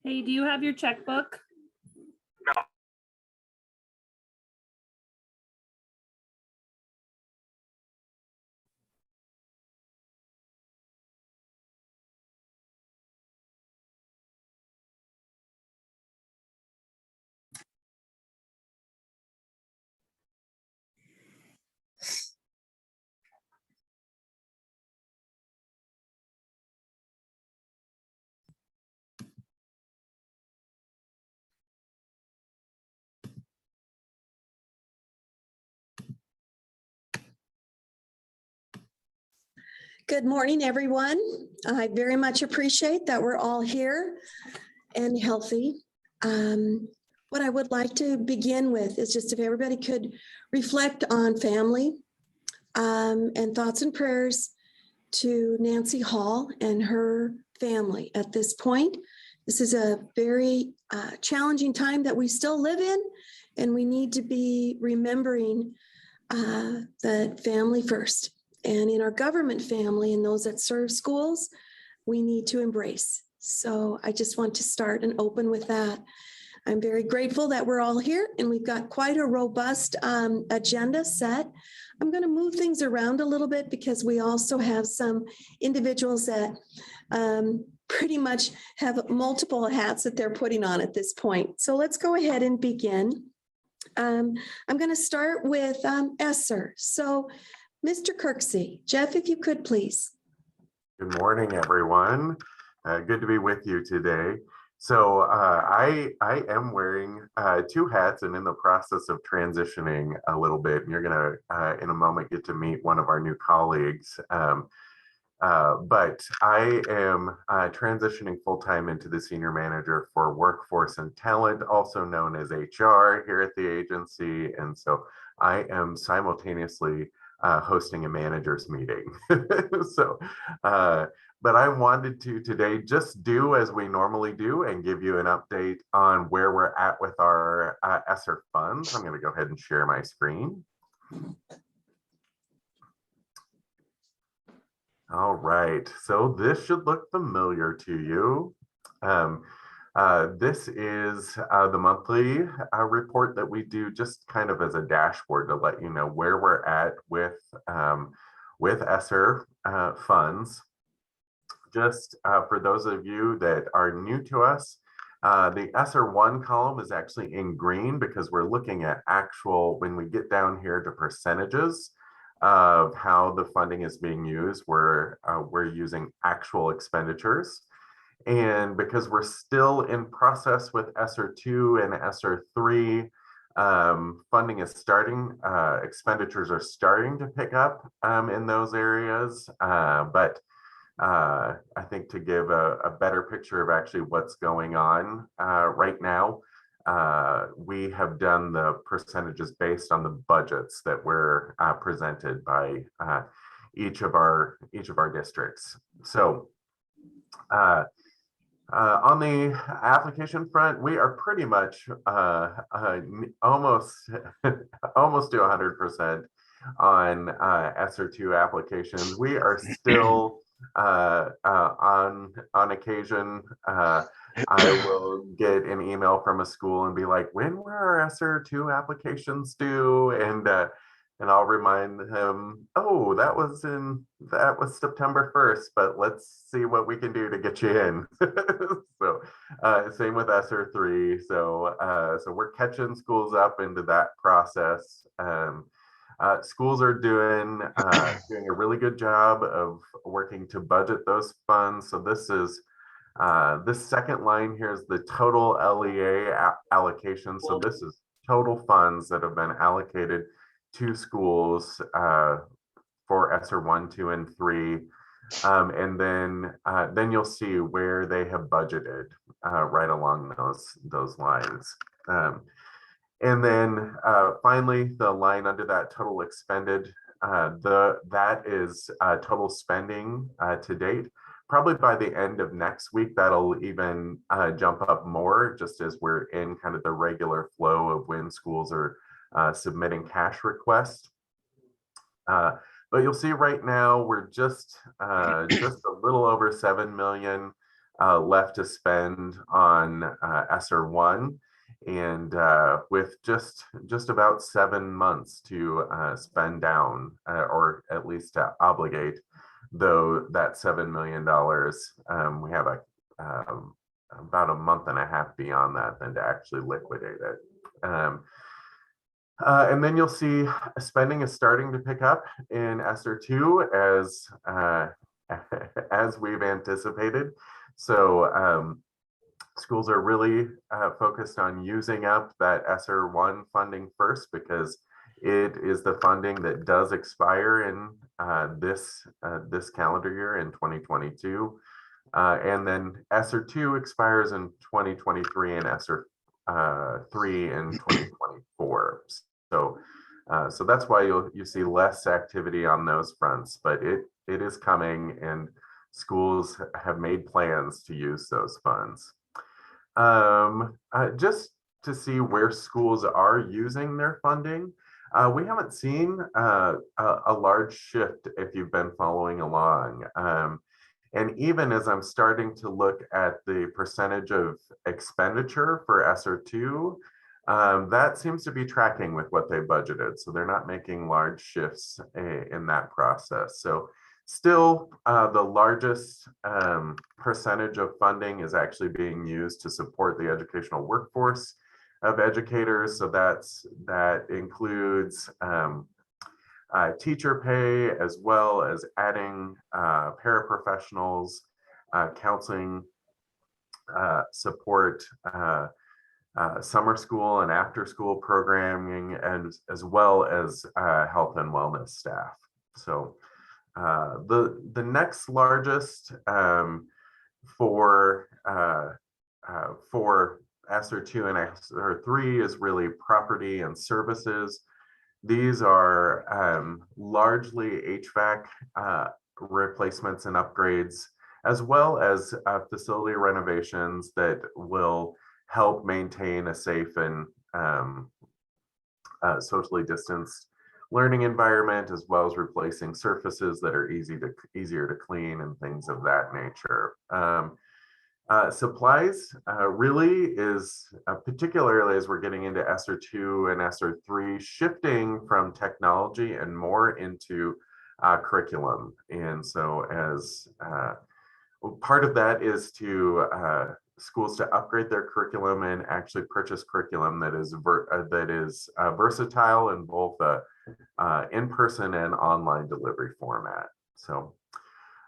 Hey, do you have your checkbook? No. Good morning, everyone. I very much appreciate that we're all here and healthy. What I would like to begin with is just if everybody could reflect on family and thoughts and prayers to Nancy Hall and her family at this point. This is a very challenging time that we still live in, and we need to be remembering that family first. And in our government family and those that serve schools, we need to embrace. So I just want to start and open with that. I'm very grateful that we're all here and we've got quite a robust agenda set. I'm going to move things around a little bit because we also have some individuals that pretty much have multiple hats that they're putting on at this point. So let's go ahead and begin. I'm going to start with Esser. So Mr. Kirksey, Jeff, if you could please. Good morning, everyone. Good to be with you today. So I am wearing two hats and in the process of transitioning a little bit. And you're going to, in a moment, get to meet one of our new colleagues. But I am transitioning full-time into the Senior Manager for Workforce and Talent, also known as HR here at the agency. And so I am simultaneously hosting a manager's meeting. So, but I wanted to today just do as we normally do and give you an update on where we're at with our ESSER funds. I'm going to go ahead and share my screen. All right, so this should look familiar to you. This is the monthly report that we do just kind of as a dashboard to let you know where we're at with ESSER funds. Just for those of you that are new to us, the ESSER 1 column is actually in green because we're looking at actual, when we get down here to percentages of how the funding is being used, we're using actual expenditures. And because we're still in process with ESSER 2 and ESSER 3, funding is starting, expenditures are starting to pick up in those areas. But I think to give a better picture of actually what's going on right now, we have done the percentages based on the budgets that were presented by each of our districts. So on the application front, we are pretty much almost to 100% on ESSER 2 applications. We are still on occasion. I will get an email from a school and be like, when were our ESSER 2 applications due? And I'll remind him, oh, that was September 1st, but let's see what we can do to get you in. So same with ESSER 3. So we're catching schools up into that process. Schools are doing a really good job of working to budget those funds. So this is this second line here is the total LEA allocation. So this is total funds that have been allocated to schools for ESSER 1, 2, and 3. And then you'll see where they have budgeted right along those lines. And then finally, the line under that total expended, that is total spending to date. Probably by the end of next week, that'll even jump up more, just as we're in kind of the regular flow of when schools are submitting cash requests. But you'll see right now, we're just a little over 7 million left to spend on ESSER 1, and with just about 7 months to spend down, or at least to obligate though that $7 million. We have about a month and a half beyond that then to actually liquidate it. And then you'll see spending is starting to pick up in ESSER 2 as we've anticipated. So schools are really focused on using up that ESSER 1 funding first, because it is the funding that does expire in this calendar year in 2022. And then ESSER 2 expires in 2023 and ESSER 3 in 2024. So that's why you see less activity on those fronts, but it is coming, and schools have made plans to use those funds. Just to see where schools are using their funding, we haven't seen a large shift if you've been following along. And even as I'm starting to look at the percentage of expenditure for ESSER 2, that seems to be tracking with what they budgeted. So they're not making large shifts in that process. So still, the largest percentage of funding is actually being used to support the educational workforce of educators. So that includes teacher pay, as well as adding paraprofessionals, counseling support, summer school and after school programming, and as well as health and wellness staff. So the next largest for ESSER 2 and ESSER 3 is really property and services. These are largely HVAC replacements and upgrades, as well as facility renovations that will help maintain a safe and socially distanced learning environment, as well as replacing surfaces that are easier to clean and things of that nature. Supplies really is, particularly as we're getting into ESSER 2 and ESSER 3, shifting from technology and more into curriculum. And so as part of that is to schools to upgrade their curriculum and actually purchase curriculum that is versatile in both in-person and online delivery format. So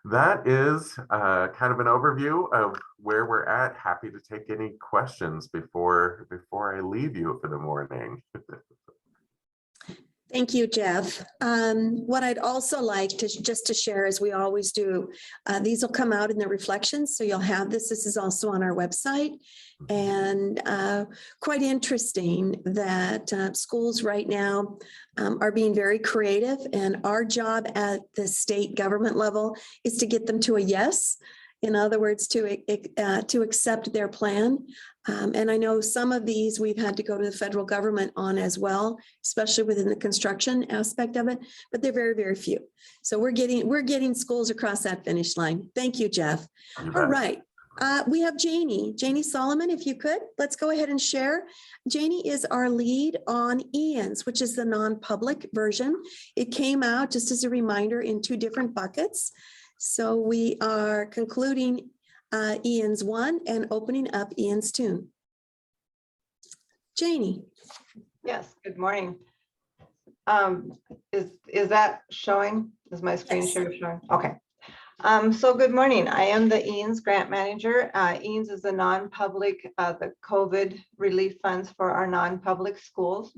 that is kind of an overview of where we're at. Happy to take any questions before I leave you for the morning. Thank you, Jeff. What I'd also like to just to share, as we always do, these will come out in the reflections, so you'll have this. This is also on our website, and quite interesting that schools right now are being very creative, and our job at the state government level is to get them to a yes. In other words, to accept their plan. And I know some of these we've had to go to the federal government on as well, especially within the construction aspect of it, but they're very, very few. So we're getting schools across that finish line. Thank you, Jeff. All right. We have Janie Solomon, if you could, let's go ahead and share. Janie is our lead on EANS, which is the non-public version. It came out, just as a reminder, in 2 different buckets. So we are concluding EANS 1 and opening up EANS 2. Janie. Yes, good morning. Is that showing? Is my screen share showing? Okay. So good morning. I am the EANS grant manager. EANS is the non-public, the COVID relief funds for our non-public schools.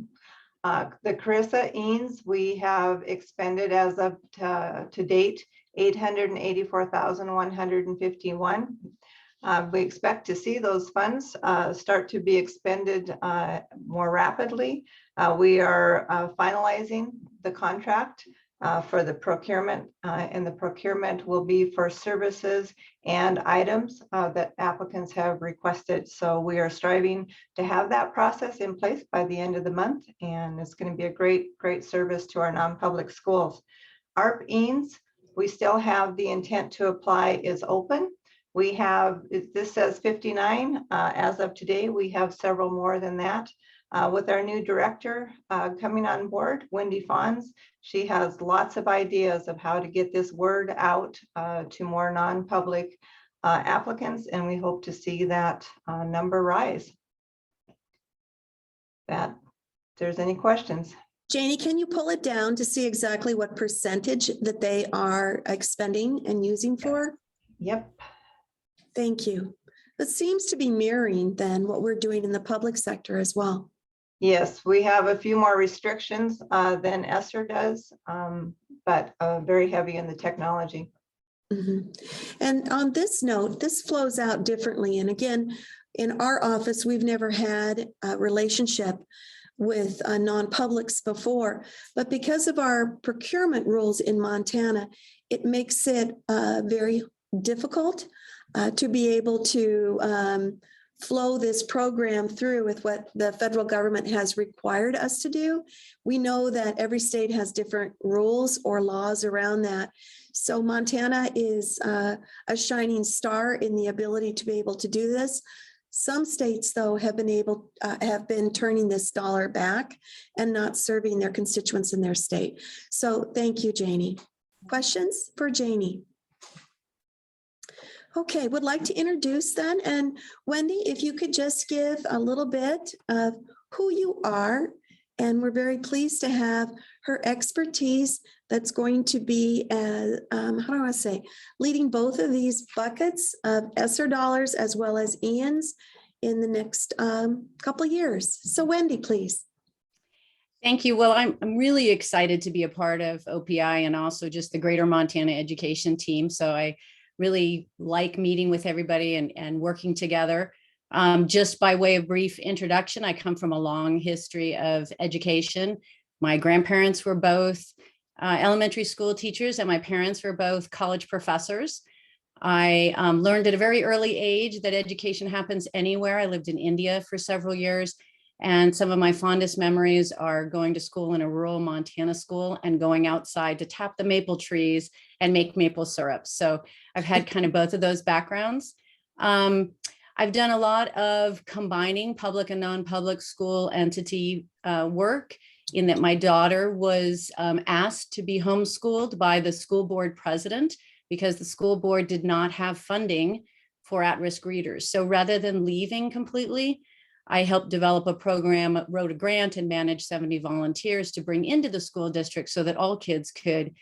The Carissa EANS, we have expended as of to date, $884,151. We expect to see those funds start to be expended more rapidly. We are finalizing the contract for the procurement, and the procurement will be for services and items that applicants have requested. So we are striving to have that process in place by the end of the month, and it's going to be a great service to our non-public schools. ARP EANS, we still have the intent to apply is open. We have, this says 59. As of today, we have several more than that. With our new director coming on board, Wendy Fons, she has lots of ideas of how to get this word out to more non-public applicants, and we hope to see that number rise. If there's any questions. Janie, can you pull it down to see exactly what percentage that they are expending and using for? Yep. Thank you. That seems to be mirroring then what we're doing in the public sector as well. Yes, we have a few more restrictions than ESSER does, but very heavy in the technology. Mm-hmm. And on this note, this flows out differently. And again, in our office, we've never had a relationship with non-publics before, but because of our procurement rules in Montana, it makes it very difficult to be able to flow this program through with what the federal government has required us to do. We know that every state has different rules or laws around that. So Montana is a shining star in the ability to be able to do this. Some states, though, have been turning this dollar back and not serving their constituents in their state. So thank you, Janie. Questions for Janie? Okay, would like to introduce then. And Wendy, if you could just give a little bit of who you are. And we're very pleased to have her expertise that's going to be, how do I say, leading both of these buckets of ESSER dollars as well as Ian's in the next couple of years. So Wendy, please. Thank you. Well, I'm really excited to be a part of OPI and also just the Greater Montana Education team. So I really like meeting with everybody and working together. Just by way of brief introduction, I come from a long history of education. My grandparents were both elementary school teachers and my parents were both college professors. I learned at a very early age that education happens anywhere. I lived in India for several years, and some of my fondest memories are going to school in a rural Montana school and going outside to tap the maple trees and make maple syrup. So I've had kind of both of those backgrounds. I've done a lot of combining public and non-public school entity work, in that my daughter was asked to be homeschooled by the school board president because the school board did not have funding for at-risk readers. So rather than leaving completely, I helped develop a program, wrote a grant, and managed 70 volunteers to bring into the school district so that all kids could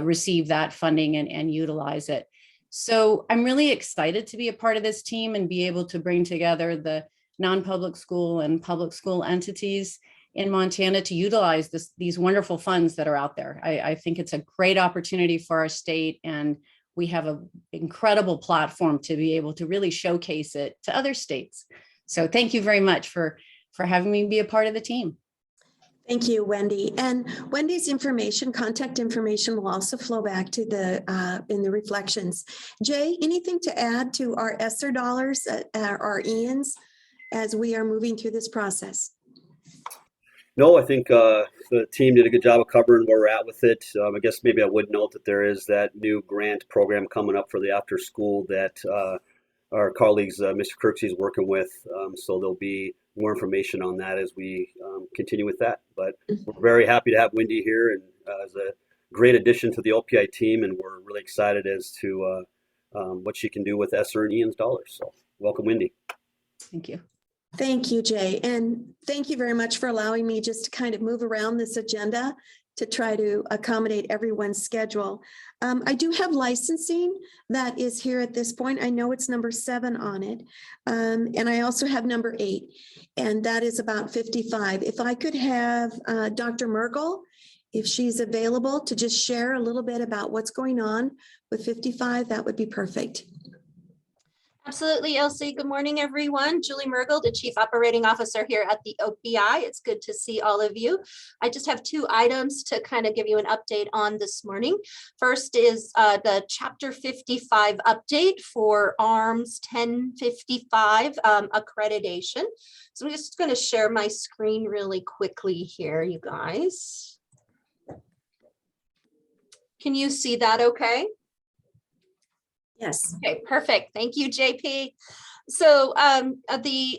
receive that funding and utilize it. So I'm really excited to be a part of this team and be able to bring together the non-public school and public school entities in Montana to utilize these wonderful funds that are out there. I think it's a great opportunity for our state, and we have an incredible platform to be able to really showcase it to other states. So thank you very much for having me be a part of the team. Thank you, Wendy. And Wendy's information, contact information will also flow back to the in the reflections. Jay, anything to add to our ESSER dollars, our Ian's, as we are moving through this process? No, I think the team did a good job of covering where we're at with it. I guess maybe I would note that there is that new grant program coming up for the after school that our colleagues, Mr. Kirksey, is working with. So there'll be more information on that as we continue with that. But we're very happy to have Wendy here and as a great addition to the OPI team. And we're really excited as to what she can do with ESSER and Ian's dollars. So welcome, Wendy. Thank you. Thank you, Jay. And thank you very much for allowing me just to kind of move around this agenda to try to accommodate everyone's schedule. I do have licensing that is here at this point. I know it's number 7 on it. And I also have number 8, and that is about 55. If I could have Dr. Mergel, if she's available, to just share a little bit about what's going on with 55, that would be perfect. Absolutely, Elsie. Good morning, everyone. Julie Mergel, the Chief Operating Officer here at the OPI. It's good to see all of you. I just have 2 items to kind of give you an update on this morning. First is the Chapter 55 update for ARMS 1055 accreditation. So I'm just going to share my screen really quickly here, you guys. Can you see that okay? Yes. Okay, perfect. Thank you, JP. So the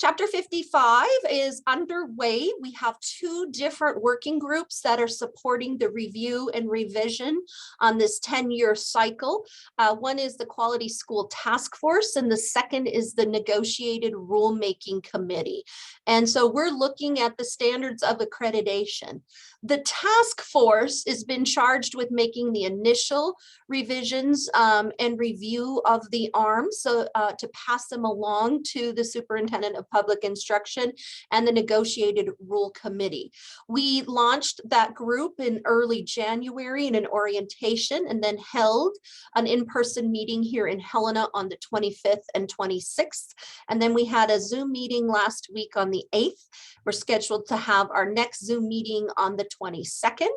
Chapter 55 is underway. We have 2 different working groups that are supporting the review and revision on this 10-year cycle. One is the Quality School Task Force, and the second is the Negotiated Rulemaking Committee. And so we're looking at the standards of accreditation. The task force has been charged with making the initial revisions and review of the ARMs, so to pass them along to the Superintendent of Public Instruction and the Negotiated Rule Committee. We launched that group in early January in an orientation, and then held an in-person meeting here in Helena on the 25th and 26th. And then we had a Zoom meeting last week on the 8th. We're scheduled to have our next Zoom meeting on the 22nd.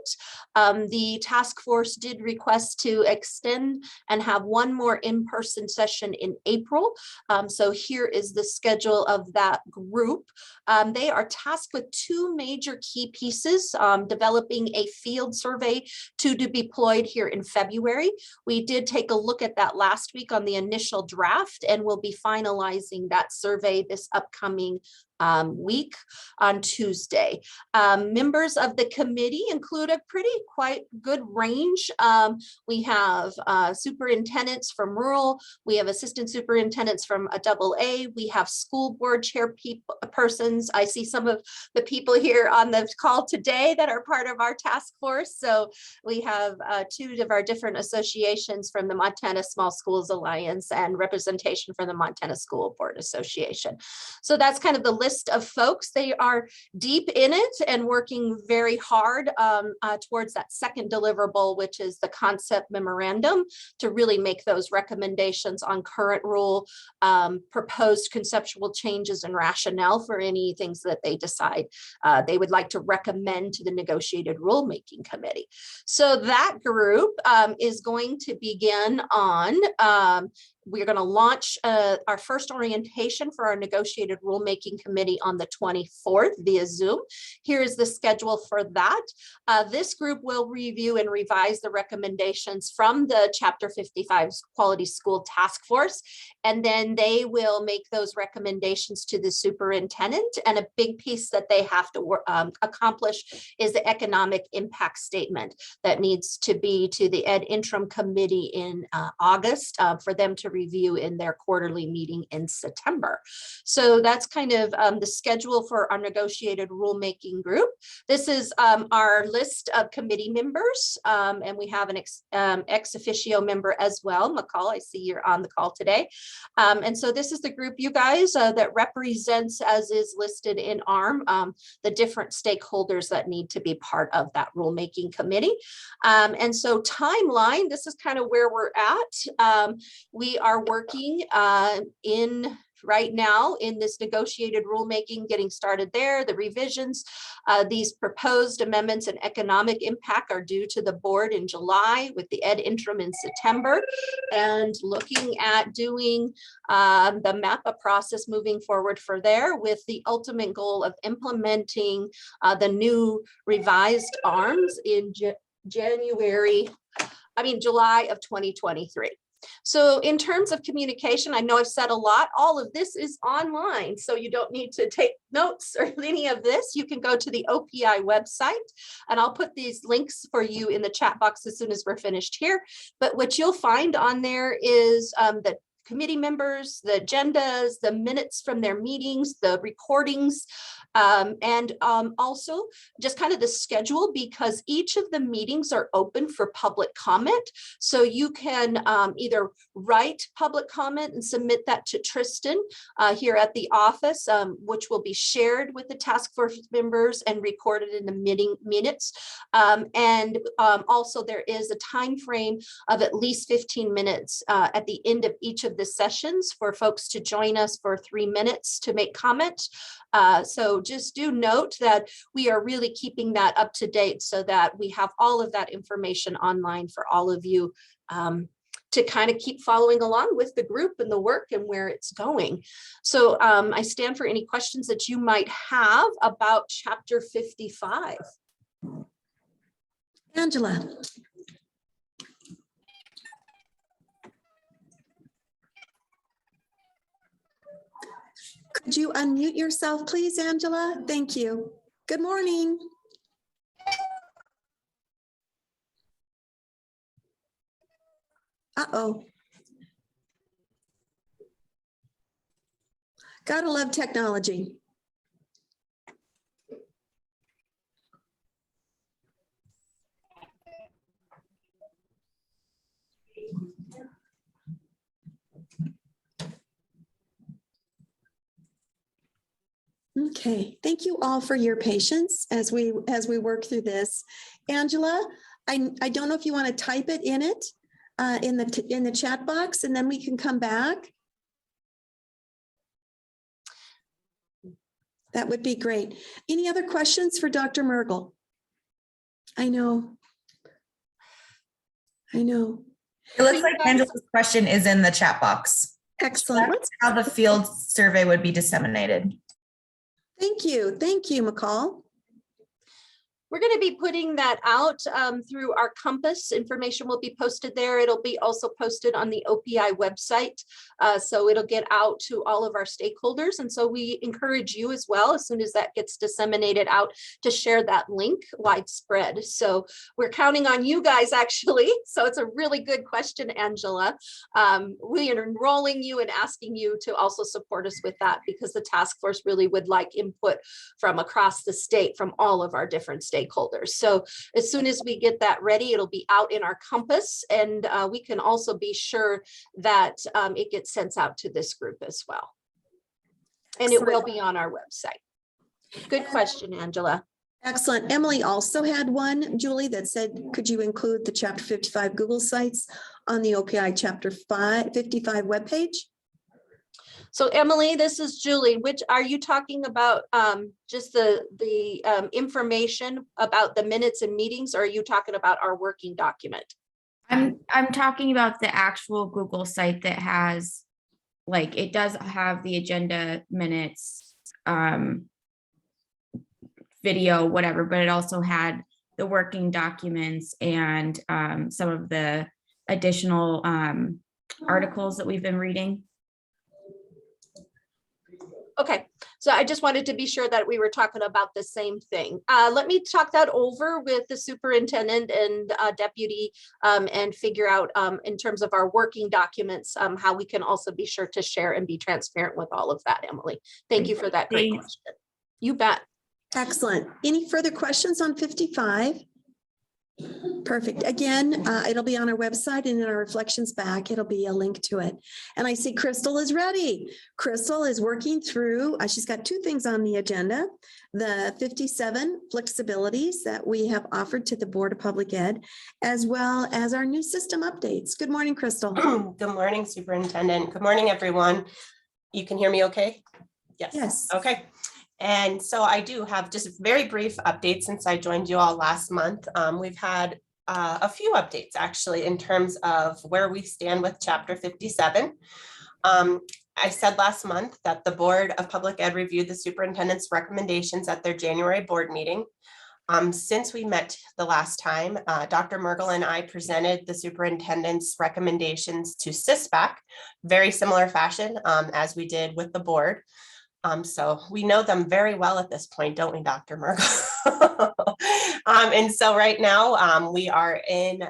The task force did request to extend and have one more in-person session in April. So here is the schedule of that group. They are tasked with 2 major key pieces, developing a field survey to be deployed here in February. We did take a look at that last week on the initial draft, and we'll be finalizing that survey this upcoming week on Tuesday. Members of the committee include a quite good range. We have superintendents from rural, we have assistant superintendents from a AA, we have school board chair persons. I see some of the people here on the call today that are part of our task force. So we have 2 of our different associations from the Montana Small Schools Alliance and representation from the Montana School Board Association. So that's kind of the list of folks. They are deep in it and working very hard towards that second deliverable, which is the concept memorandum, to really make those recommendations on current rule, proposed conceptual changes and rationale for any things that they decide they would like to recommend to the Negotiated Rulemaking Committee. So that group is going to begin on we're going to launch our first orientation for our Negotiated Rulemaking Committee on the 24th via Zoom. Here is the schedule for that. This group will review and revise the recommendations from the Chapter 55 Quality School Task Force, and then they will make those recommendations to the superintendent. And a big piece that they have to accomplish is the economic impact statement that needs to be to the Ed Interim Committee in August for them to review in their quarterly meeting in September. So that's kind of the schedule for our Negotiated Rulemaking group. This is our list of committee members, and we have an ex officio member as well. McCall, I see you're on the call today. And so this is the group, you guys, that represents, as is listed in ARM, the different stakeholders that need to be part of that rulemaking committee. And so timeline, this is kind of where we're at. We are working right now in this negotiated rulemaking, getting started there. The revisions, these proposed amendments and economic impact are due to the board in July, with the Ed Interim in September, and looking at doing the MAPA process moving forward for there, with the ultimate goal of implementing the new revised ARMS in July of 2023. So in terms of communication, I know I've said a lot. All of this is online, so you don't need to take notes or any of this. You can go to the OPI website, and I'll put these links for you in the chat box as soon as we're finished here. But what you'll find on there is the committee members, the agendas, the minutes from their meetings, the recordings, and also just kind of the schedule, because each of the meetings are open for public comment. So you can either write public comment and submit that to Tristan here at the office, which will be shared with the task force members and recorded in the meeting minutes. And also there is a time frame of at least 15 minutes at the end of each of the sessions for folks to join us for 3 minutes to make comment. So just do note that we are really keeping that up to date so that we have all of that information online for all of you to kind of keep following along with the group and the work and where it's going. So I stand for any questions that you might have about Chapter 55. Angela. Could you unmute yourself, please, Angela? Thank you. Good morning. Uh-oh. Gotta love technology. Okay, thank you all for your patience as we work through this. Angela, I don't know if you want to type it in the chat box, and then we can come back. That would be great. Any other questions for Dr. Mergel? I know. It looks like Angela's question is in the chat box. Excellent. That's how the field survey would be disseminated. Thank you, McCall. We're going to be putting that out through our Compass. Information will be posted there. It'll be also posted on the OPI website. So it'll get out to all of our stakeholders. And so we encourage you as well, as soon as that gets disseminated out, to share that link widespread. So we're counting on you guys, actually. So it's a really good question, Angela. We are enrolling you and asking you to also support us with that, because the task force really would like input from across the state, from all of our different stakeholders. So as soon as we get that ready, it'll be out in our Compass, and we can also be sure that it gets sent out to this group as well. And it will be on our website. Good question, Angela. Excellent. Emily also had one, Julie, that said, could you include the Chapter 55 Google Sites on the OPI Chapter 55 webpage? So Emily, this is Julie. Which are you talking about? Just the information about the minutes and meetings, or are you talking about our working document? I'm talking about the actual Google site that has, like, it does have the agenda, minutes, video, whatever, but it also had the working documents and some of the additional articles that we've been reading. Okay, so I just wanted to be sure that we were talking about the same thing. Let me talk that over with the superintendent and deputy and figure out in terms of our working documents, how we can also be sure to share and be transparent with all of that, Emily. Thank you for that great question. You bet. Excellent. Any further questions on 55? Perfect. Again, it'll be on our website, and in our reflections back, it'll be a link to it. And I see Crystal is ready. Crystal is working through, she's got two things on the agenda: the 57 flexibilities that we have offered to the Board of Public Ed, as well as our new system updates. Good morning, Crystal. Good morning, Superintendent. Good morning, everyone. You can hear me okay? Yes. Yes. Okay. And so I do have just a very brief update since I joined you all last month. We've had a few updates actually in terms of where we stand with Chapter 57. I said last month that the Board of Public Ed reviewed the superintendent's recommendations at their January board meeting. Since we met the last time, Dr. Mergel and I presented the superintendent's recommendations to CSPAC, very similar fashion as we did with the board. So we know them very well at this point, don't we, Dr. Mergel? And so right now we are in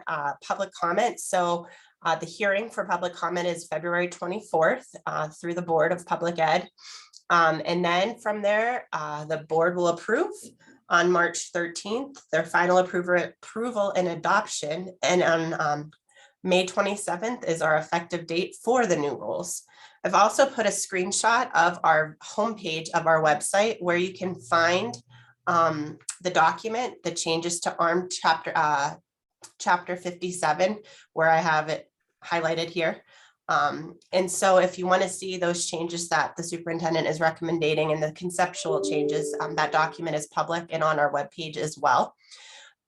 public comment. So the hearing for public comment is February 24th through the Board of Public Ed. And then from there, the board will approve on March 13th, their final approval and adoption. And on May 27th is our effective date for the new rules. I've also put a screenshot of our homepage of our website where you can find the document, the changes to ARM chapter 57, where I have it highlighted here. And so if you want to see those changes that the superintendent is recommending and the conceptual changes, that document is public and on our webpage as well.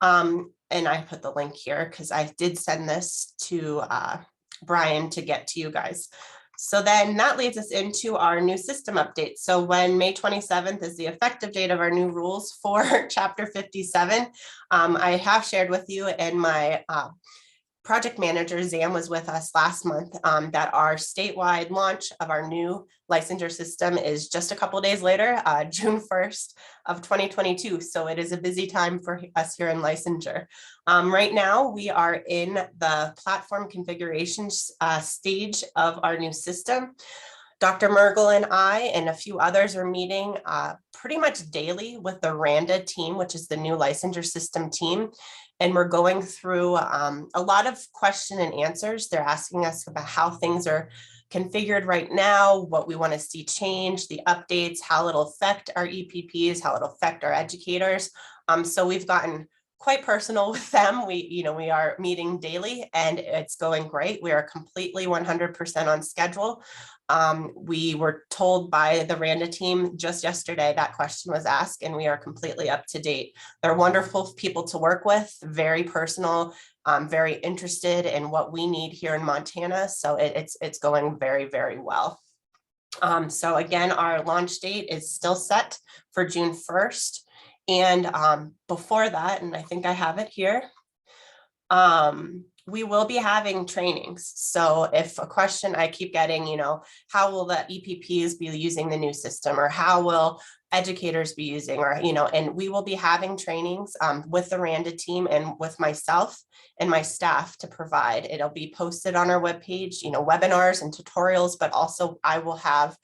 And I put the link here because I did send this to Brian to get to you guys. So then that leads us into our new system update. So when May 27th is the effective date of our new rules for Chapter 57, I have shared with you in my project manager, Zam, was with us last month, that our statewide launch of our new licensure system is just a couple days later, June 1st of 2022. So it is a busy time for us here in licensure. Right now, we are in the platform configuration stage of our new system. Dr. Mergel and I and a few others are meeting pretty much daily with the RANDA team, which is the new licensure system team. And we're going through a lot of question and answers. They're asking us about how things are configured right now, what we want to see change, the updates, how it'll affect our EPPs, how it'll affect our educators. So we've gotten quite personal with them. We are meeting daily and it's going great. We are completely 100% on schedule. We were told by the RANDA team just yesterday that question was asked, and we are completely up to date. They're wonderful people to work with, very personal, very interested in what we need here in Montana. So it's going very, very well. So again, our launch date is still set for June 1st. And before that, and I think I have it here, we will be having trainings. So if a question I keep getting, how will the EPPs be using the new system, or how will educators be using, or, and we will be having trainings with the RANDA team and with myself and my staff to provide. It'll be posted on our webpage, webinars and tutorials, but also I will have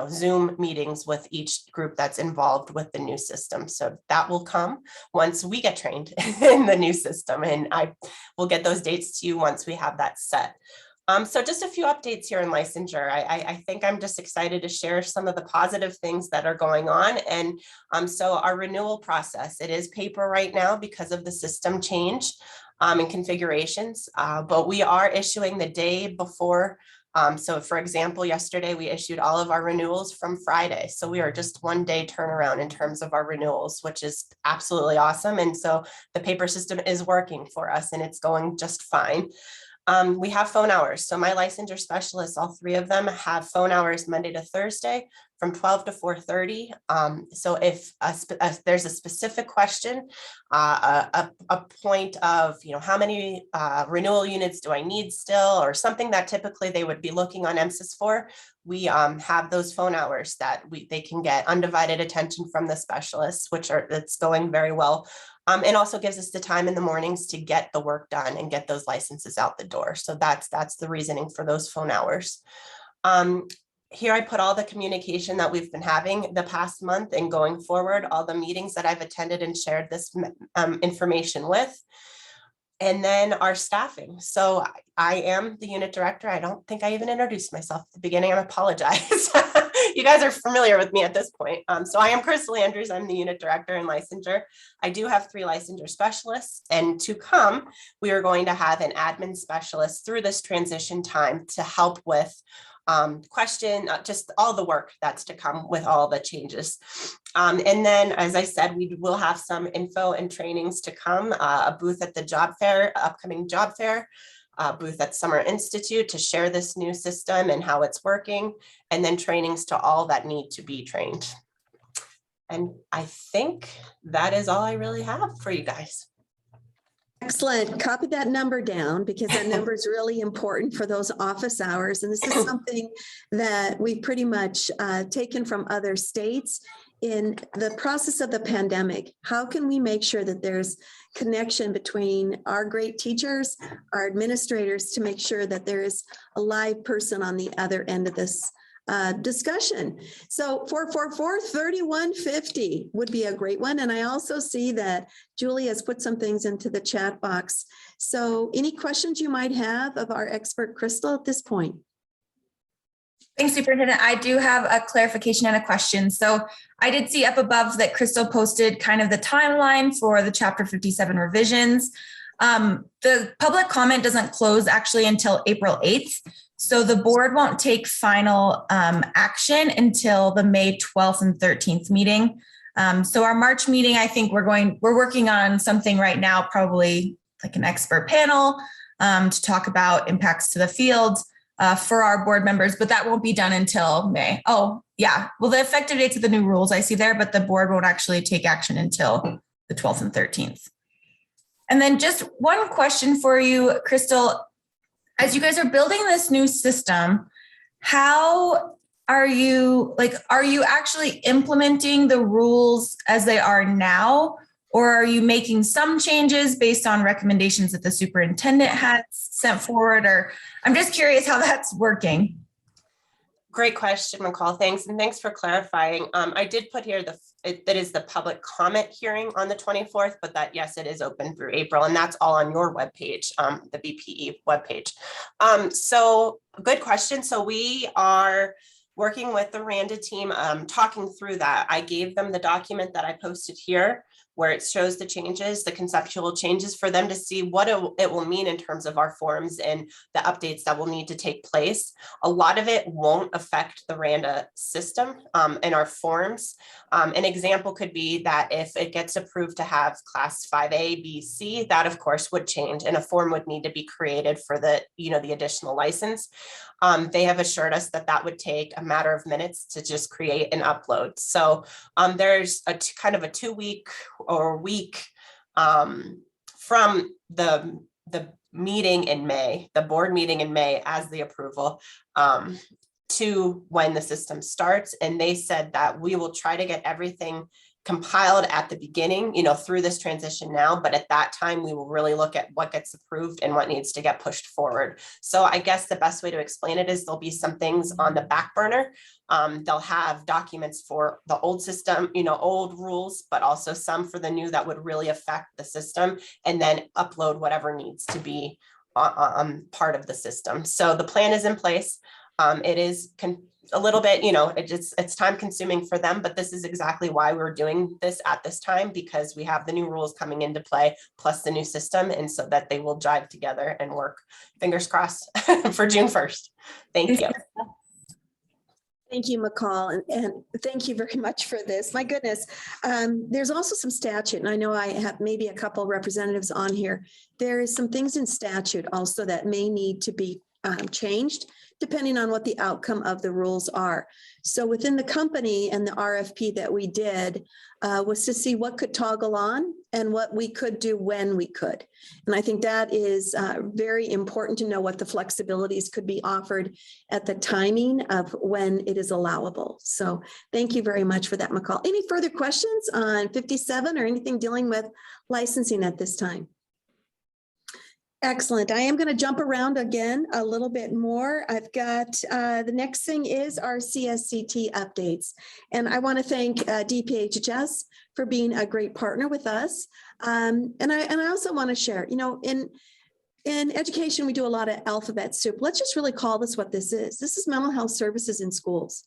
Zoom meetings with each group that's involved with the new system. So that will come once we get trained in the new system, and I will get those dates to you once we have that set. So just a few updates here in licensure. I think I'm just excited to share some of the positive things that are going on. And so our renewal process, it is paper right now because of the system change and configurations, but we are issuing the day before. So for example, yesterday we issued all of our renewals from Friday. So we are just one day turnaround in terms of our renewals, which is absolutely awesome. And so the paper system is working for us and it's going just fine. We have phone hours. So my licensure specialists, all three of them, have phone hours Monday to Thursday from 12 to 4:30. So if there's a specific question, a point of, how many renewal units do I need still, or something that typically they would be looking on MSIS for, we have those phone hours that they can get undivided attention from the specialists, it's going very well. And also gives us the time in the mornings to get the work done and get those licenses out the door. So that's the reasoning for those phone hours. Here I put all the communication that we've been having the past month and going forward, all the meetings that I've attended and shared this information with. And then our staffing. So I am the unit director. I don't think I even introduced myself at the beginning. I apologize. You guys are familiar with me at this point. So I am Crystal Andrews. I'm the unit director in licensure. I do have 3 licensure specialists, and to come, we are going to have an admin specialist through this transition time to help with just all the work that's to come with all the changes. And then, as I said, we will have some info and trainings to come, a booth at the job fair, upcoming job fair, booth at Summer Institute to share this new system and how it's working, and then trainings to all that need to be trained. And I think that is all I really have for you guys. Excellent. Copy that number down, because that number is really important for those office hours. And this is something that we've pretty much taken from other states. In the process of the pandemic, how can we make sure that there's connection between our great teachers, our administrators, to make sure that there is a live person on the other end of this discussion? So 444-3150 would be a great one. And I also see that Julie has put some things into the chat box. So any questions you might have of our expert Crystal at this point? Thanks, Superintendent. I do have a clarification and a question. So I did see up above that Crystal posted kind of the timeline for the Chapter 57 revisions. The public comment doesn't close actually until April 8th. So the board won't take final action until the May 12th and 13th meeting. So our March meeting, I think we're working on something right now, probably like an expert panel to talk about impacts to the field for our board members, but that won't be done until May. Oh, yeah. Well, the effective dates of the new rules I see there, but the board won't actually take action until the 12th and 13th. And then just one question for you, Crystal. As you guys are building this new system, how are you actually implementing the rules as they are now? Or are you making some changes based on recommendations that the superintendent has sent forward? Or I'm just curious how that's working. Great question, McCall. Thanks. And thanks for clarifying. I did put here that is the public comment hearing on the 24th, but that, yes, it is open through April, and that's all on your webpage, the BPE webpage. So good question. So we are working with the Randa team, talking through that. I gave them the document that I posted here, where it shows the changes, the conceptual changes, for them to see what it will mean in terms of our forms and the updates that will need to take place. A lot of it won't affect the Randa system and our forms. An example could be that if it gets approved to have class 5A, B, C, that of course would change, and a form would need to be created for the additional license. They have assured us that that would take a matter of minutes to just create and upload. So there's kind of a 2-week or week from the meeting in May, the board meeting in May as the approval, to when the system starts. And they said that we will try to get everything compiled at the beginning, through this transition now, but at that time we will really look at what gets approved and what needs to get pushed forward. So I guess the best way to explain it is there'll be some things on the back burner. They'll have documents for the old system, old rules, but also some for the new that would really affect the system, and then upload whatever needs to be part of the system. So the plan is in place. It is a little bit, it's time consuming for them, but this is exactly why we're doing this at this time, because we have the new rules coming into play plus the new system, and so that they will jive together and work, fingers crossed, for June 1st. Thank you. Thank you, McCall, and thank you very much for this. My goodness, there's also some statute, and I know I have maybe a couple representatives on here. There is some things in statute also that may need to be changed depending on what the outcome of the rules are. So within the company and the RFP that we did was to see what could toggle on and what we could do when we could. And I think that is very important to know what the flexibilities could be offered at the timing of when it is allowable. So thank you very much for that, McCall. Any further questions on 57 or anything dealing with licensing at this time? Excellent. I am going to jump around again a little bit more. I've got the next thing is our CSCT updates. And I want to thank DPHHS for being a great partner with us. And I also want to share, in education, we do a lot of alphabet soup. Let's just really call this what this is. This is mental health services in schools.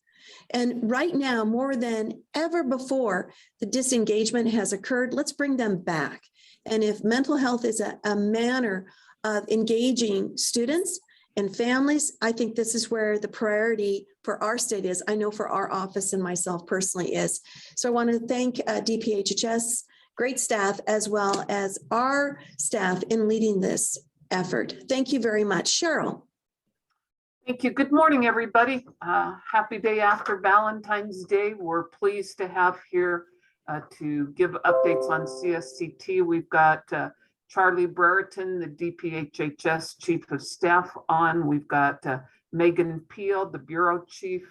And right now, more than ever before, the disengagement has occurred. Let's bring them back. And if mental health is a manner of engaging students and families, I think this is where the priority for our state is. I know for our office and myself personally is. So I want to thank DPHHS, great staff, as well as our staff in leading this effort. Thank you very much. Cheryl. Thank you. Good morning, everybody. Happy day after Valentine's Day. We're pleased to have here to give updates on CSCT. We've got Charlie Brereton, the DPHHS Chief of Staff on. We've got Megan Peel, the Bureau Chief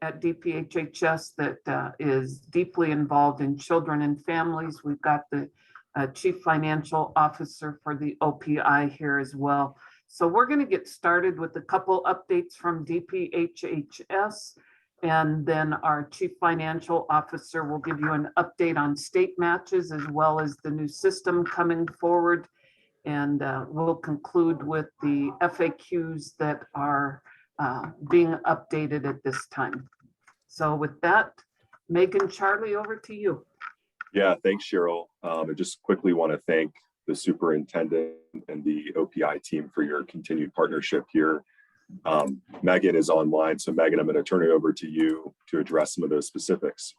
at DPHHS that is deeply involved in children and families. We've got the Chief Financial Officer for the OPI here as well. So we're going to get started with a couple updates from DPHHS, and then our Chief Financial Officer will give you an update on state matches as well as the new system coming forward. And we'll conclude with the FAQs that are being updated at this time. So with that, Megan, Charlie, over to you. Yeah, thanks, Cheryl. I just quickly want to thank the superintendent and the OPI team for your continued partnership here. Megan is online. So Megan, I'm going to turn it over to you to address some of those specifics.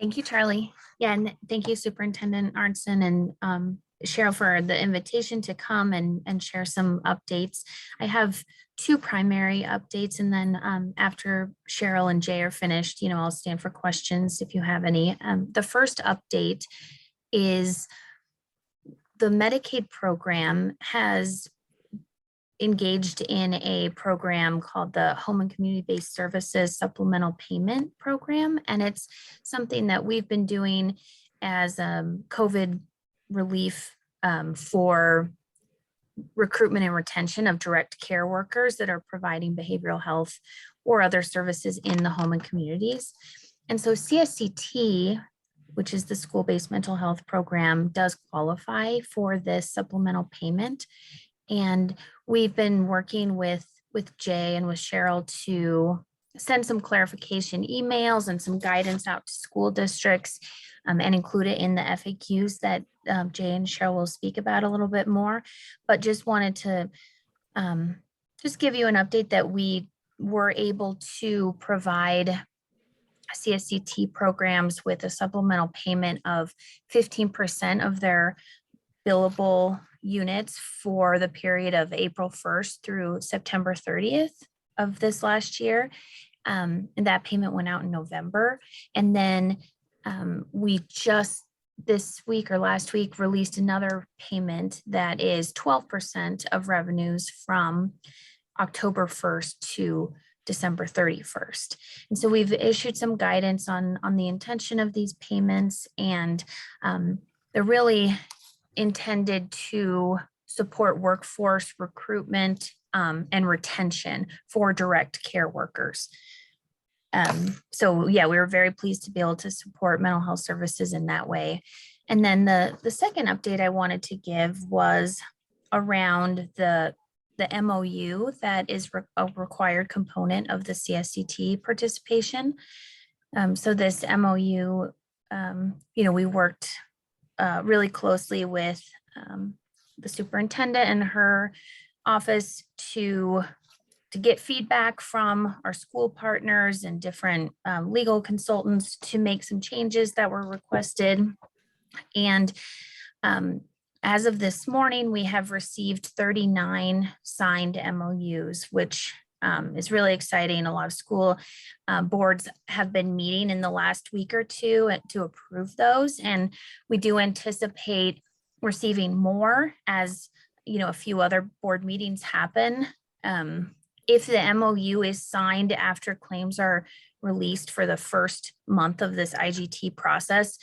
Thank you, Charlie. Yeah, and thank you, Superintendent Arntzen and Cheryl, for the invitation to come and share some updates. I have two primary updates, and then after Cheryl and Jay are finished, I'll stand for questions if you have any. The first update is the Medicaid program has engaged in a program called the Home and Community-Based Services Supplemental Payment Program. And it's something that we've been doing as COVID relief for recruitment and retention of direct care workers that are providing behavioral health or other services in the home and communities. And so CSCT, which is the school-based mental health program, does qualify for this supplemental payment. And we've been working with Jay and with Cheryl to send some clarification emails and some guidance out to school districts and include it in the FAQs that Jay and Cheryl will speak about a little bit more. But just wanted to just give you an update that we were able to provide CSCT programs with a supplemental payment of 15% of their billable units for the period of April 1st through September 30th of this last year. And that payment went out in November. And then we just this week or last week released another payment that is 12% of revenues from October 1st to December 31st. And so we've issued some guidance on the intention of these payments, and they're really intended to support workforce recruitment and retention for direct care workers. So yeah, we were very pleased to be able to support mental health services in that way. And then the second update I wanted to give was around the MOU that is a required component of the CSCT participation. So this MOU, we worked really closely with the superintendent and her office to get feedback from our school partners and different legal consultants to make some changes that were requested. And as of this morning, we have received 39 signed MOUs, which is really exciting. A lot of school boards have been meeting in the last week or two to approve those. And we do anticipate receiving more as, a few other board meetings happen. If the MOU is signed after claims are released for the first month of this IGT process,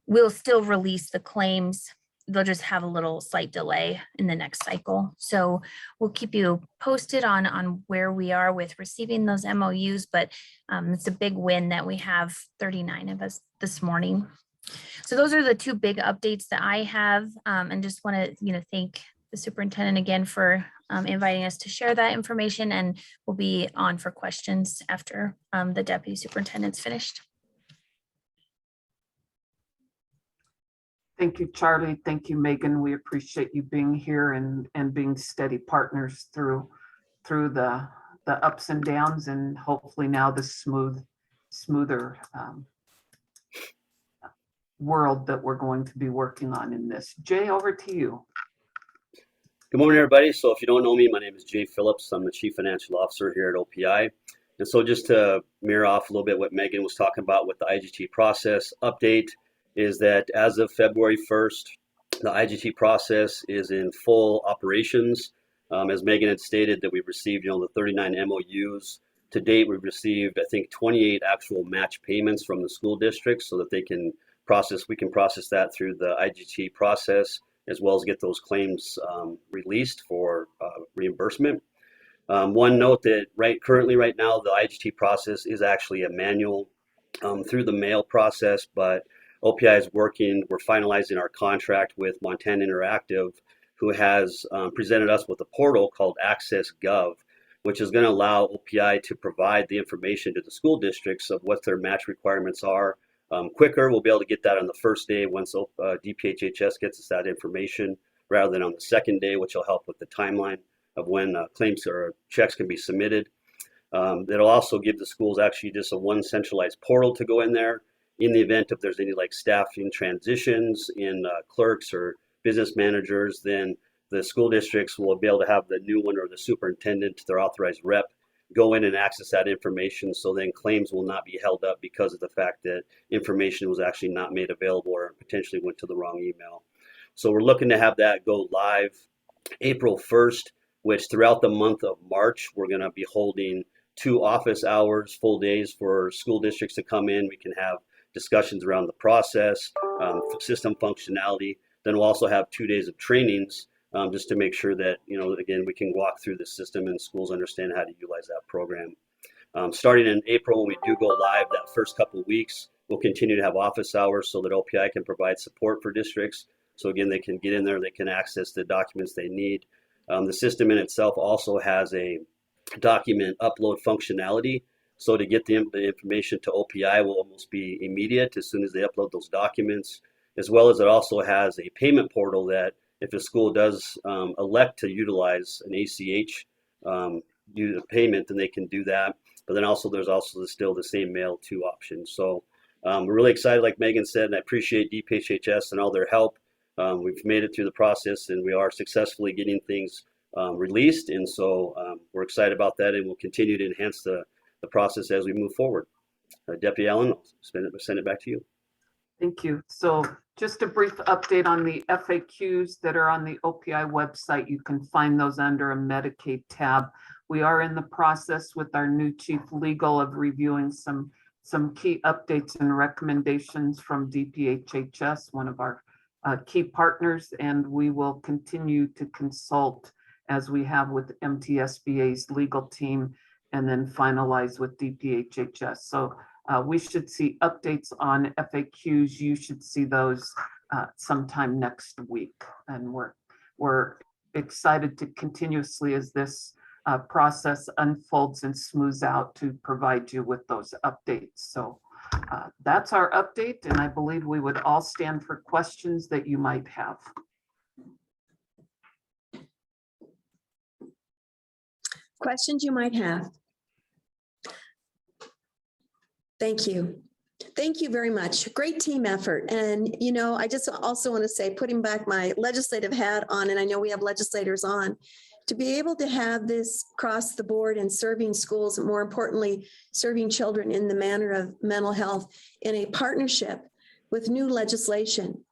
we'll still release the claims. They'll just have a little slight delay in the next cycle. So we'll keep you posted on where we are with receiving those MOUs, but it's a big win that we have 39 of us this morning. So those are the two big updates that I have, and just want to thank the superintendent again for inviting us to share that information, and we'll be on for questions after the deputy superintendent's finished. Thank you, Charlie. Thank you, Megan. We appreciate you being here and being steady partners through the ups and downs, and hopefully now the smoother world that we're going to be working on in this. Jay, over to you. Good morning, everybody. So if you don't know me, my name is Jay Phillips. I'm the Chief Financial Officer here at OPI. And so just to mirror off a little bit what Megan was talking about with the IGT process update, is that as of February 1st, the IGT process is in full operations. As Megan had stated, that we've received, the 39 MOUs. To date, we've received, I think, 28 actual match payments from the school districts so that we can process that through the IGT process, as well as get those claims released for reimbursement. One note that currently right now, the IGT process is actually a manual through the mail process, but OPI is we're finalizing our contract with Montana Interactive, who has presented us with a portal called Access Gov, which is going to allow OPI to provide the information to the school districts of what their match requirements are quicker. We'll be able to get that on the first day once DPHHS gets us that information, rather than on the second day, which will help with the timeline of when claims or checks can be submitted. It'll also give the schools actually just a one centralized portal to go in there. In the event if there's any staffing transitions in clerks or business managers, then the school districts will be able to have the new one or the superintendent, their authorized rep, go in and access that information. So then claims will not be held up because of the fact that information was actually not made available or potentially went to the wrong email. So we're looking to have that go live April 1st, which throughout the month of March, we're going to be holding 2 office hours, full days for school districts to come in. We can have discussions around the process, system functionality. Then we'll also have 2 days of trainings just to make sure that, again, we can walk through the system and schools understand how to utilize that program. Starting in April, when we do go live, that first couple of weeks, we'll continue to have office hours so that OPI can provide support for districts. So again, they can get in there, they can access the documents they need. The system in itself also has a document upload functionality. So to get the information to OPI will almost be immediate as soon as they upload those documents, as well as it also has a payment portal that if a school does elect to utilize an ACH payment, then they can do that. But then also there's also still the same mail to option. So we're really excited, like Megan said, and I appreciate DPHHS and all their help. We've made it through the process and we are successfully getting things released. And so we're excited about that and we'll continue to enhance the process as we move forward. Deputy Allen, I'll send it back to you. Thank you. So just a brief update on the FAQs that are on the OPI website. You can find those under a Medicaid tab. We are in the process with our new chief legal of reviewing some key updates and recommendations from DPHHS, one of our key partners, and we will continue to consult as we have with MTSBA's legal team and then finalize with DPHHS. So we should see updates on FAQs. You should see those sometime next week. And we're excited to continuously, as this process unfolds and smooths out, to provide you with those updates. So that's our update, and I believe we would all stand for questions that you might have. Questions you might have. Thank you. Thank you very much. Great team effort. And, I just also want to say, putting back my legislative hat on, and I know we have legislators on, to be able to have this across the board and serving schools, and more importantly, serving children in the manner of mental health in a partnership with new legislation.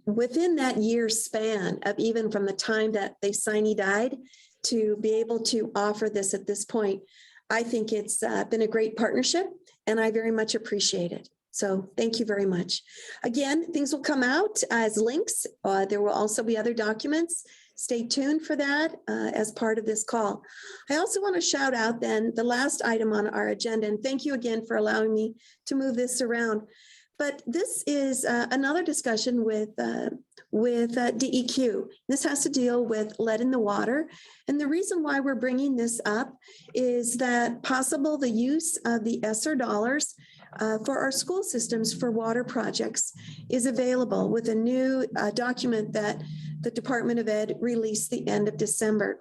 Within that year span of even from the time that they signee died to be able to offer this at this point, I think it's been a great partnership and I very much appreciate it. So thank you very much. Again, things will come out as links. There will also be other documents. Stay tuned for that as part of this call. I also want to shout out then the last item on our agenda, and thank you again for allowing me to move this around. But this is another discussion with DEQ. This has to deal with lead in the water. And the reason why we're bringing this up is that possible the use of the ESSER dollars for our school systems for water projects is available with a new document that the Department of Ed released the end of December.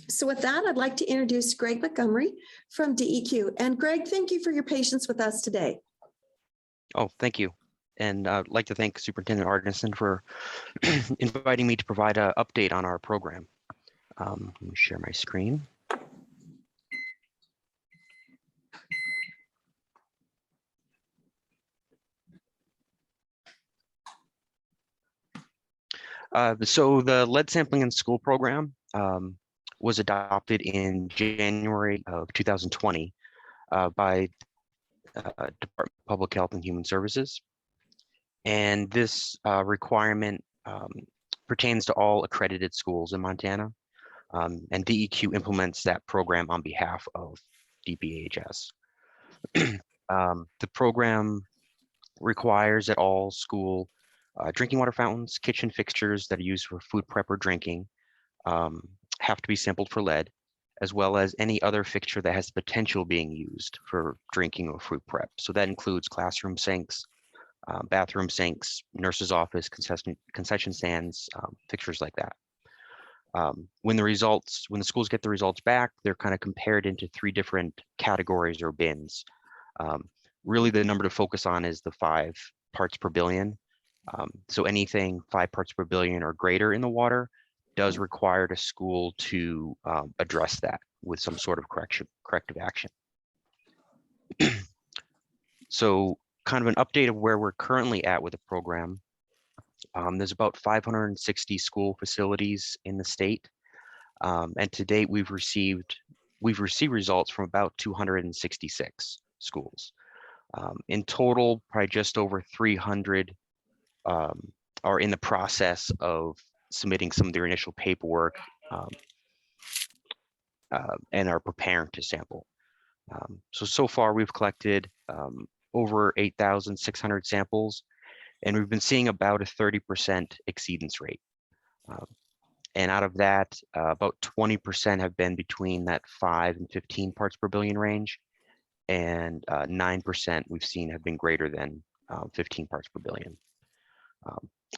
So with that, I'd like to introduce Greg Montgomery from DEQ. And Greg, thank you for your patience with us today. Oh, thank you. And I'd like to thank Superintendent Arneson for inviting me to provide an update on our program. Let me share my screen. So the lead sampling in school program was adopted in January of 2020 by Department of Public Health and Human Services. And this requirement pertains to all accredited schools in Montana. And DEQ implements that program on behalf of DPHS. The program requires that all school drinking water fountains, kitchen fixtures that are used for food prep or drinking have to be sampled for lead, as well as any other fixture that has the potential being used for drinking or food prep. So that includes classroom sinks, bathroom sinks, nurse's office, concession stands, fixtures like that. When the schools get the results back, they're kind of compared into 3 different categories or bins. Really the number to focus on is the 5 parts per billion. So anything 5 parts per billion or greater in the water does require the school to address that with some sort of corrective action. So kind of an update of where we're currently at with the program. There's about 560 school facilities in the state. And to date, we've received results from about 266 schools. In total, probably just over 300 are in the process of submitting some of their initial paperwork and are preparing to sample. So far we've collected over 8,600 samples, and we've been seeing about a 30% exceedance rate. And out of that, about 20% have been between that 5 and 15 parts per billion range, and 9% we've seen have been greater than 15 parts per billion.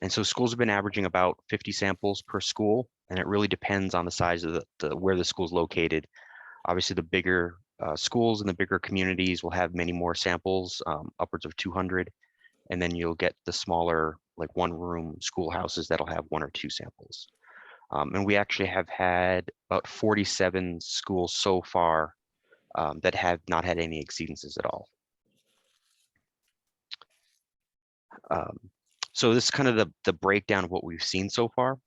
And so schools have been averaging about 50 samples per school, and it really depends on the size of where the school is located. Obviously, the bigger schools and the bigger communities will have many more samples, upwards of 200, and then you'll get the smaller, like one-room schoolhouses that'll have 1 or 2 samples. And we actually have had about 47 schools so far that have not had any exceedances at all. So this is kind of the breakdown of what we've seen so far.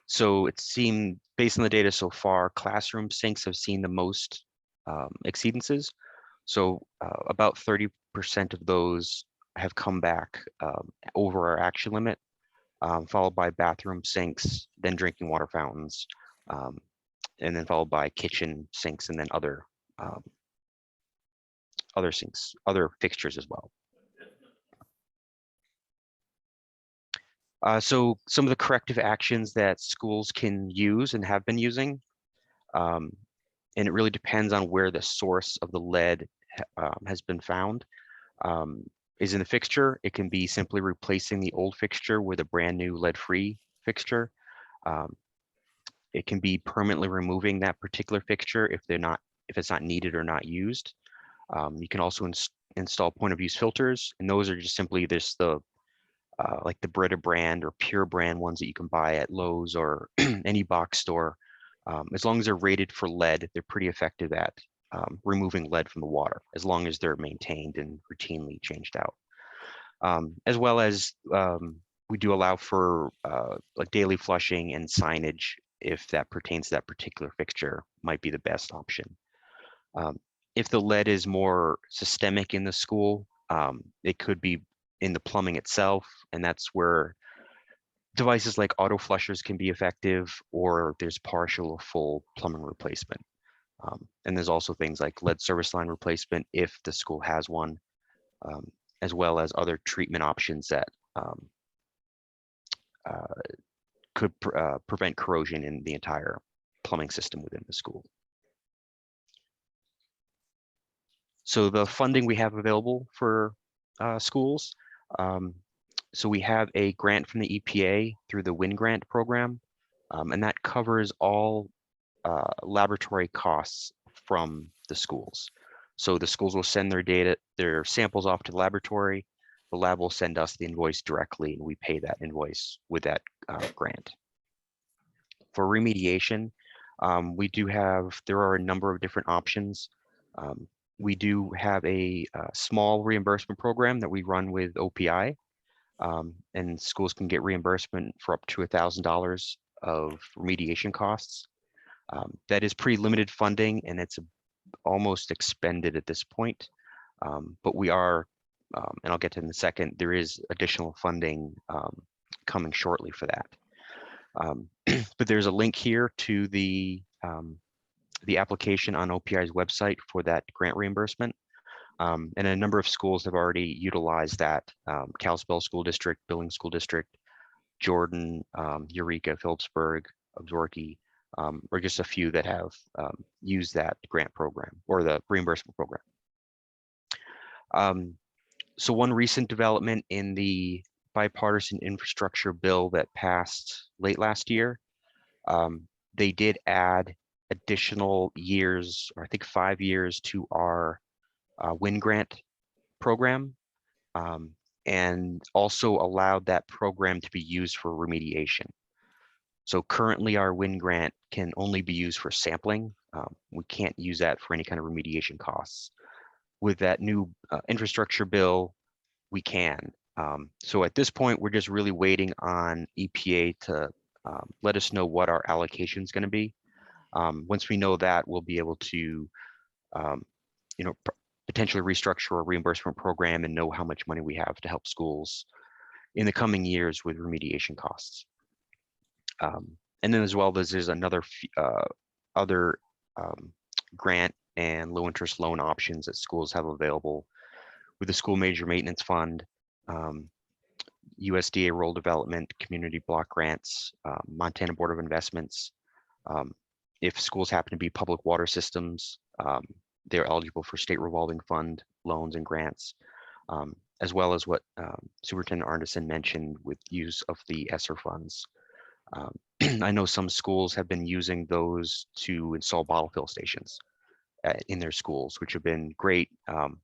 So it seemed, based on the data so far, classroom sinks have seen the most exceedances. So about 30% of those have come back over our action limit, followed by bathroom sinks, then drinking water fountains, and then followed by kitchen sinks, and then other sinks, other fixtures as well. So some of the corrective actions that schools can use and have been using, and it really depends on where the source of the lead has been found, is in the fixture. It can be simply replacing the old fixture with a brand new lead-free fixture. It can be permanently removing that particular fixture if it's not needed or not used. You can also install point-of-use filters, and those are just simply like the Brita brand or Pure brand ones that you can buy at Lowe's or any box store. As long as they're rated for lead, they're pretty effective at removing lead from the water, as long as they're maintained and routinely changed out. As well as we do allow for like daily flushing and signage if that pertains to that particular fixture, might be the best option. If the lead is more systemic in the school, it could be in the plumbing itself, and that's where devices like auto flushers can be effective, or there's partial or full plumbing replacement. And there's also things like lead service line replacement if the school has one, as well as other treatment options that could prevent corrosion in the entire plumbing system within the school. So the funding we have available for schools. So we have a grant from the EPA through the WIN grant program, and that covers all laboratory costs from the schools. So the schools will send their samples off to the laboratory. The lab will send us the invoice directly, and we pay that invoice with that grant. For remediation, there are a number of different options. We do have a small reimbursement program that we run with OPI, and schools can get reimbursement for up to $1,000 of remediation costs. That is pretty limited funding, and it's almost expended at this point. But we are, and I'll get to it in a second, there is additional funding coming shortly for that. But there's a link here to the application on OPI's website for that grant reimbursement. And a number of schools have already utilized that. Kalispell School District, Billings School District, Jordan, Eureka, Phillipsburg, Absaroka, or just a few that have used that grant program or the reimbursement program. So one recent development in the bipartisan infrastructure bill that passed late last year, they did add additional years, or I think 5 years, to our WIN grant program, and also allowed that program to be used for remediation. So currently our WIN grant can only be used for sampling. We can't use that for any kind of remediation costs. With that new infrastructure bill, we can. So at this point, we're just really waiting on EPA to let us know what our allocation is going to be. Once we know that, we'll be able to, potentially restructure a reimbursement program and know how much money we have to help schools in the coming years with remediation costs. And then as well, there's another other grant and low interest loan options that schools have available with the School Major Maintenance Fund, USDA Rural Development, Community Block Grants, Montana Board of Investments. If schools happen to be public water systems, they're eligible for state revolving fund loans and grants, as well as what Superintendent Arneson mentioned with use of the ESSER funds. I know some schools have been using those to install bottle fill stations in their schools, which have been great.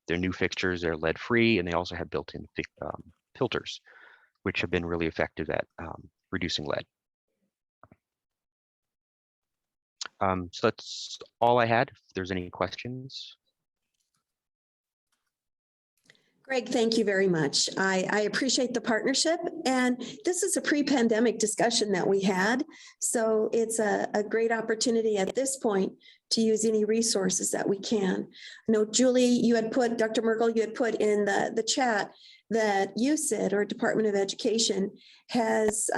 They're new fixtures, they're lead free, and they also have built-in filters, which have been really effective at reducing lead. So that's all I had. If there's any questions. Greg, thank you very much. I appreciate the partnership, and this is a pre-pandemic discussion that we had. So it's a great opportunity at this point to use any resources that we can. I know, Julie, you had put, Dr. Merkel, you had put in the chat that UCID, or Department of Education, has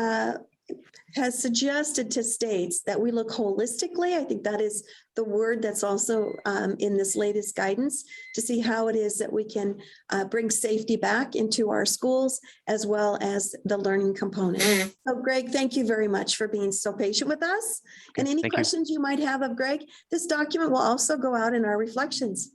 suggested to states that we look holistically. I think that is the word that's also in this latest guidance, to see how it is that we can bring safety back into our schools, as well as the learning component. So Greg, thank you very much for being so patient with us. And any questions you might have of Greg, this document will also go out in our reflections.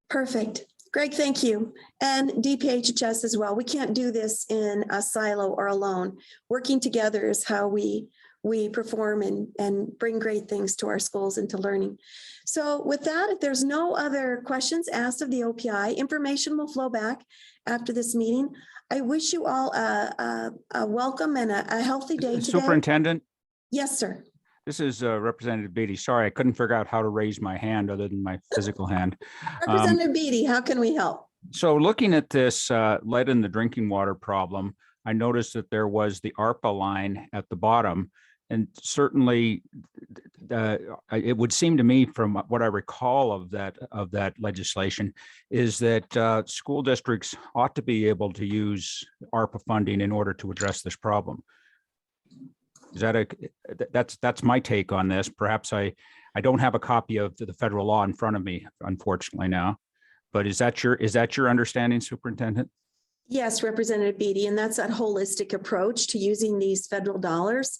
Perfect. Greg, thank you. And DPHHS as well. We can't do this in a silo or alone. Working together is how we perform and bring great things to our schools and to learning. So with that, if there's no other questions asked of the OPI, information will flow back after this meeting. I wish you all a welcome and a healthy day today. Superintendent? Yes, sir. This is Representative Beatty. Sorry, I couldn't figure out how to raise my hand other than my physical hand. Representative Beatty, how can we help? So looking at this lead in the drinking water problem, I noticed that there was the ARPA line at the bottom. And certainly it would seem to me, from what I recall of that legislation, is that school districts ought to be able to use ARPA funding in order to address this problem. Is that that's my take on this. Perhaps I don't have a copy of the federal law in front of me, unfortunately now, but is that your understanding, Superintendent? Yes, Representative Beatty, and that's that holistic approach to using these federal dollars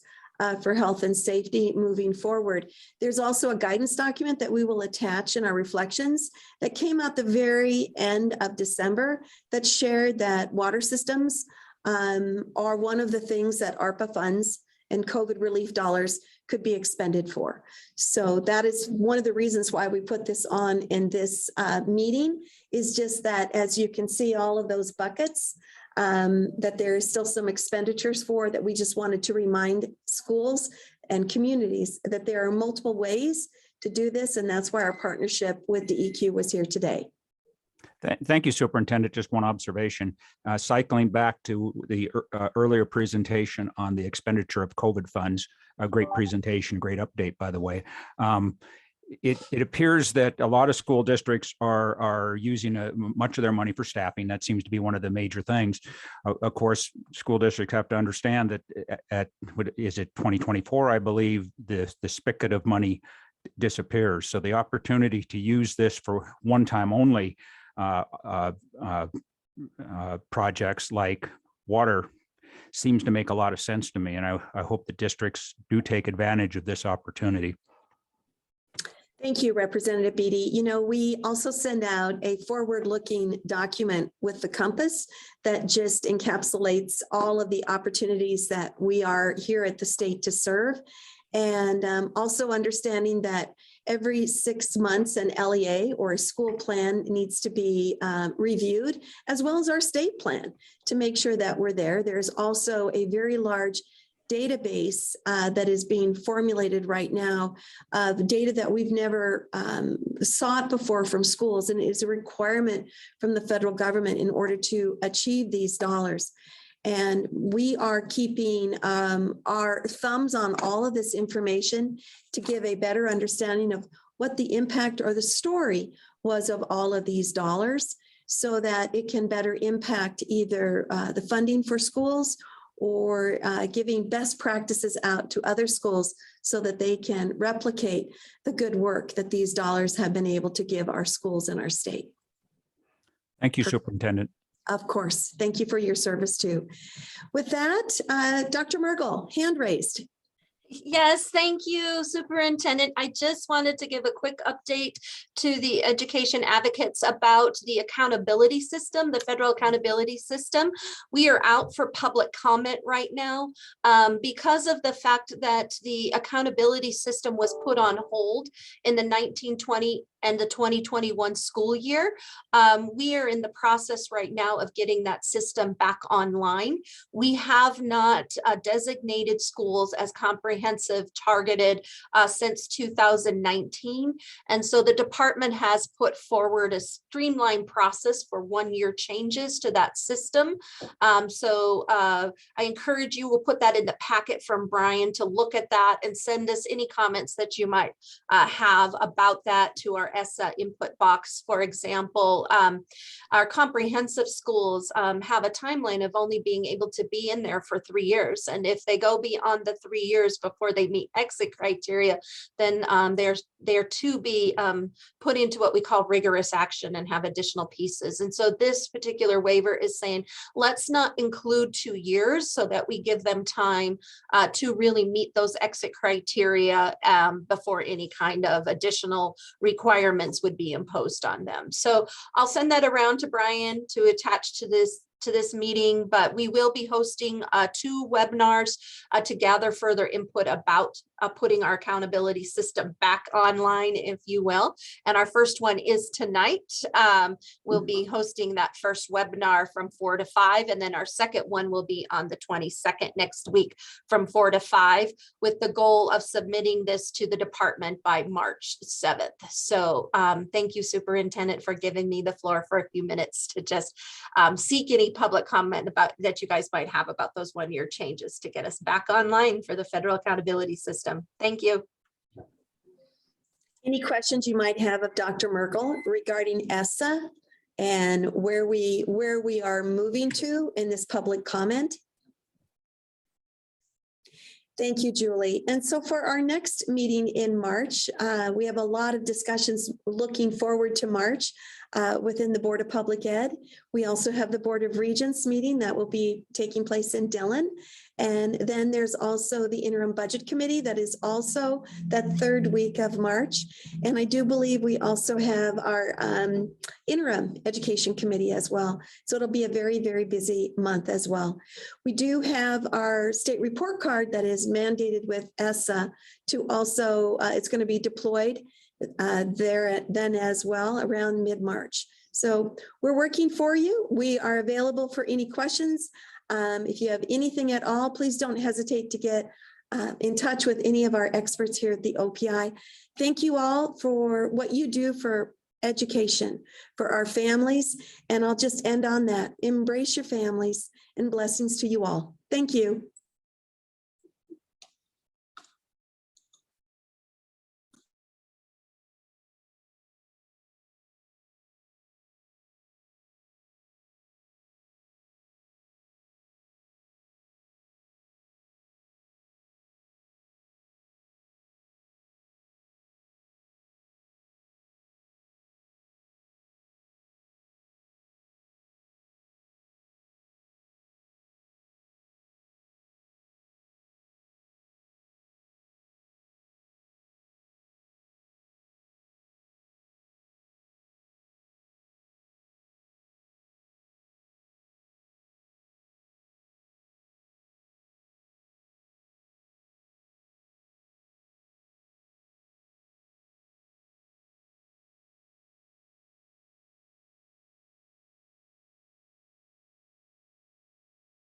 for health and safety moving forward. There's also a guidance document that we will attach in our reflections that came out the very end of December that shared that water systems are one of the things that ARPA funds and COVID relief dollars could be expended for. So that is one of the reasons why we put this on in this meeting, is just that, as you can see, all of those buckets that there is still some expenditures for, that we just wanted to remind schools and communities that there are multiple ways to do this. And that's why our partnership with the EQ was here today. Thank you, Superintendent. Just one observation. Cycling back to the earlier presentation on the expenditure of COVID funds, a great presentation, great update, by the way. It appears that a lot of school districts are using much of their money for staffing. That seems to be one of the major things. Of course, school districts have to understand that at what is it, 2024, I believe, the spigot of money disappears. So the opportunity to use this for one time only projects like water seems to make a lot of sense to me. And I hope the districts do take advantage of this opportunity. Thank you, Representative Beatty. You know, we also send out a forward-looking document with the compass that just encapsulates all of the opportunities that we are here at the state to serve. And also understanding that every 6 months an LEA or a school plan needs to be reviewed, as well as our state plan, to make sure that we're there. There's also a very large database that is being formulated right now of data that we've never sought before from schools, and it is a requirement from the federal government in order to achieve these dollars. And we are keeping our thumbs on all of this information to give a better understanding of what the impact or the story was of all of these dollars, so that it can better impact either the funding for schools or giving best practices out to other schools so that they can replicate the good work that these dollars have been able to give our schools in our state. Thank you, Superintendent. Of course. Thank you for your service too. With that, Dr. Mergel, hand raised. Yes, thank you, Superintendent. I just wanted to give a quick update to the education advocates about the accountability system, the federal accountability system. We are out for public comment right now because of the fact that the accountability system was put on hold in the 1920 and the 2021 school year. We are in the process right now of getting that system back online. We have not designated schools as comprehensive targeted since 2019. And so the department has put forward a streamlined process for one-year changes to that system. I encourage you, we'll put that in the packet from Brian to look at that and send us any comments that you might have about that to our ESSA input box. For example, our comprehensive schools have a timeline of only being able to be in there for 3 years. And if they go beyond the 3 years before they meet exit criteria, then they're to be put into what we call rigorous action and have additional pieces. And so this particular waiver is saying, let's not include 2 years so that we give them time to really meet those exit criteria before any kind of additional requirements would be imposed on them. So I'll send that around to Brian to attach to this meeting, but we will be hosting 2 webinars to gather further input about putting our accountability system back online, if you will. And our first one is tonight. We'll be hosting that first webinar from 4 to 5, and then our second one will be on the 22nd next week from 4 to 5, with the goal of submitting this to the department by March 7th. So thank you, Superintendent, for giving me the floor for a few minutes to just seek any public comment about that you guys might have about those one-year changes to get us back online for the federal accountability system. Thank you. Any questions you might have of Dr. Mergel regarding ESSA and where we are moving to in this public comment? Thank you, Julie. And so for our next meeting in March, we have a lot of discussions looking forward to March within the Board of Public Ed. We also have the Board of Regents meeting that will be taking place in Dillon. And then there's also the Interim Budget Committee that is also that 3rd week of March. And I do believe we also have our Interim Education Committee as well. So it'll be a very, very busy month as well. We do have our state report card that is mandated with ESSA to also, it's going to be deployed there then as well around mid-March. So we're working for you. We are available for any questions. If you have anything at all, please don't hesitate to get in touch with any of our experts here at the OPI. Thank you all for what you do for education, for our families. And I'll just end on that. Embrace your families and blessings to you all. Thank you.